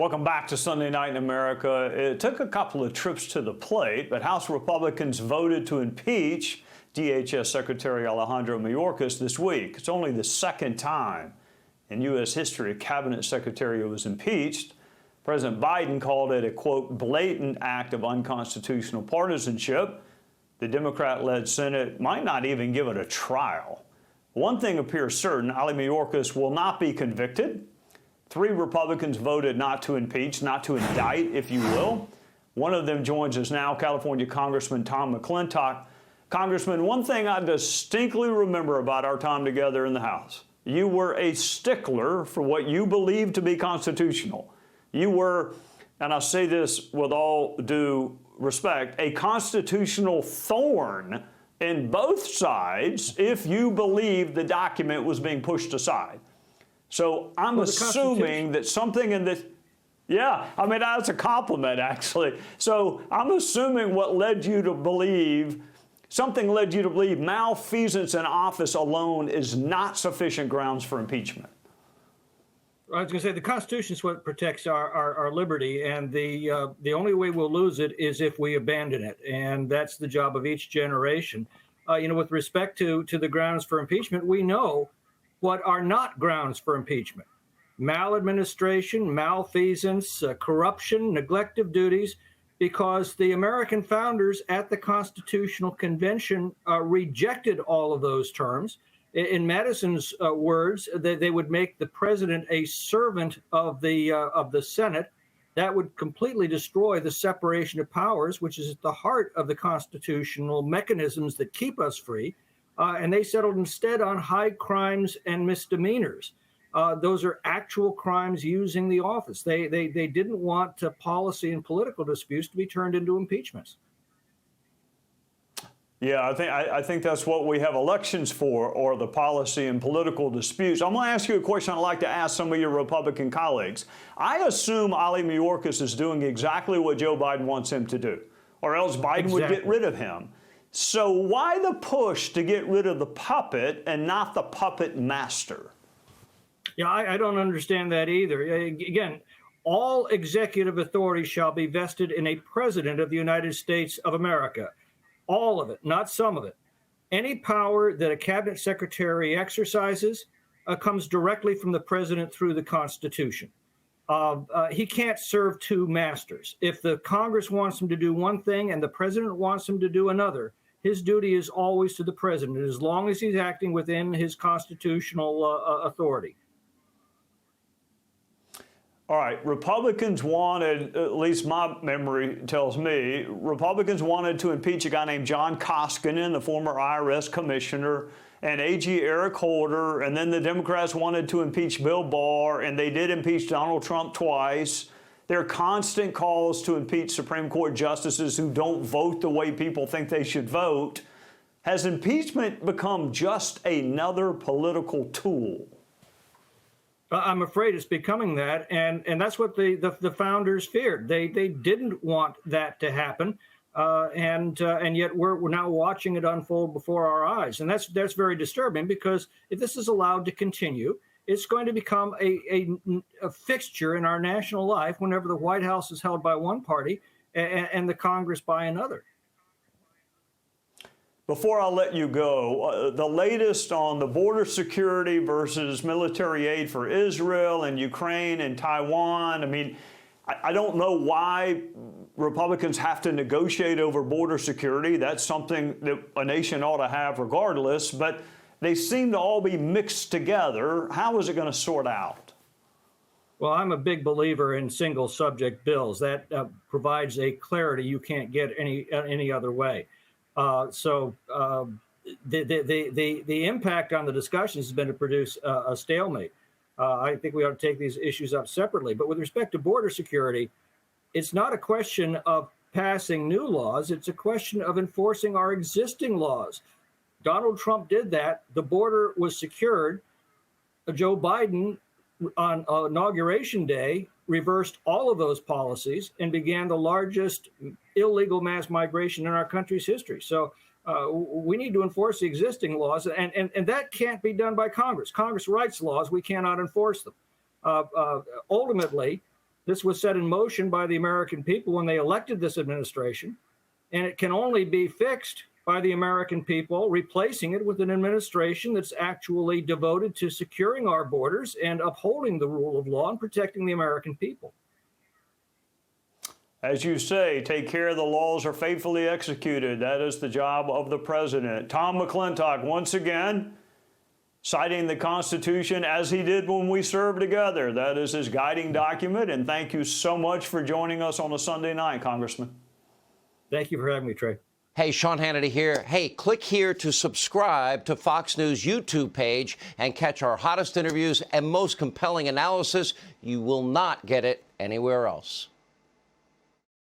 Welcome back to Sunday Night in America. It took a couple of trips to the plate, but House Republicans voted to impeach DHS Secretary Alejandro Mayorkas this week. It's only the second time in U.S. history a cabinet secretary was impeached. President Biden called it a, quote, blatant act of unconstitutional partisanship. The Democrat-led Senate might not even give it a trial. One thing appears certain: Ali Mayorkas will not be convicted. 3 Republicans voted not to impeach, not to indict, if you will. One of them joins us now, California Congressman Tom McClintock. Congressman, one thing I distinctly remember about our time together in the House: you were a stickler for what you believed to be constitutional. You were, and I say this with all due respect, a constitutional thorn in both sides if you believed the document was being pushed aside. So I'm assuming that something in this, yeah, I mean, that's a compliment, actually. So I'm assuming what led you to believe, something led you to believe malfeasance in office alone is not sufficient grounds for impeachment. I was going to say the Constitution is what protects our liberty, and the only way we'll lose it is if we abandon it, and that's the job of each generation. With respect to the grounds for impeachment, we know what are not grounds for impeachment: maladministration, malfeasance, corruption, neglect of duties, because the American founders at the Constitutional Convention rejected all of those terms. In Madison's words, they would make the president a servant of the Senate. That would completely destroy the separation of powers, which is at the heart of the constitutional mechanisms that keep us free. And they settled instead on high crimes and misdemeanors. Those are actual crimes using the office. They didn't want policy and political disputes to be turned into impeachments. Yeah, I think that's what we have elections for, or the policy and political disputes. I'm going to ask you a question I'd like to ask some of your Republican colleagues. I assume Ali Mayorkas is doing exactly what Joe Biden wants him to do, or else Biden would get rid of him. So why the push to get rid of the puppet and not the puppet master? Yeah, I don't understand that either. Again, all executive authority shall be vested in a president of the United States of America. All of it, not some of it. Any power that a cabinet secretary exercises comes directly from the president through the Constitution. He can't serve 2 masters. If the Congress wants him to do one thing and the president wants him to do another, his duty is always to the president, as long as he's acting within his constitutional authority. All right, Republicans wanted, at least my memory tells me, Republicans wanted to impeach a guy named John Koskinen, the former IRS commissioner, and AG Eric Holder, and then the Democrats wanted to impeach Bill Barr, and they did impeach Donald Trump twice. There are constant calls to impeach Supreme Court justices who don't vote the way people think they should vote. Has impeachment become just another political tool? I'm afraid it's becoming that, and that's what the founders feared. They didn't want that to happen, and yet we're now watching it unfold before our eyes, and that's very disturbing, because if this is allowed to continue, it's going to become a fixture in our national life whenever the White House is held by one party and the Congress by another. Before I let you go, the latest on the border security versus military aid for Israel and Ukraine and Taiwan. I mean, I don't know why Republicans have to negotiate over border security. That's something that a nation ought to have regardless, but they seem to all be mixed together. How is it going to sort out? Well, I'm a big believer in single subject bills. That provides a clarity you can't get any other way. The impact on the discussions has been to produce a stalemate. I think we ought to take these issues up separately. But with respect to border security, it's not a question of passing new laws. It's a question of enforcing our existing laws. Donald Trump did that. The border was secured. Joe Biden, on Inauguration Day, reversed all of those policies and began the largest illegal mass migration in our country's history. So we need to enforce the existing laws, and that can't be done by Congress. Congress writes laws. We cannot enforce them. Ultimately, This was set in motion by the American people when they elected this administration, and it can only be fixed by the American people, replacing it with an administration that's actually devoted to securing our borders and upholding the rule of law and protecting the American people. As you say, take care the laws are faithfully executed. That is the job of the president. Tom McClintock, once again, citing the Constitution as he did when we served together. That is his guiding document. And thank you so much for joining us on a Sunday night, Congressman. Thank you for having me, Trey. Hey, Sean Hannity here. Hey, click here to subscribe to Fox News YouTube page and catch our hottest interviews and most compelling analysis. You will not get it anywhere else.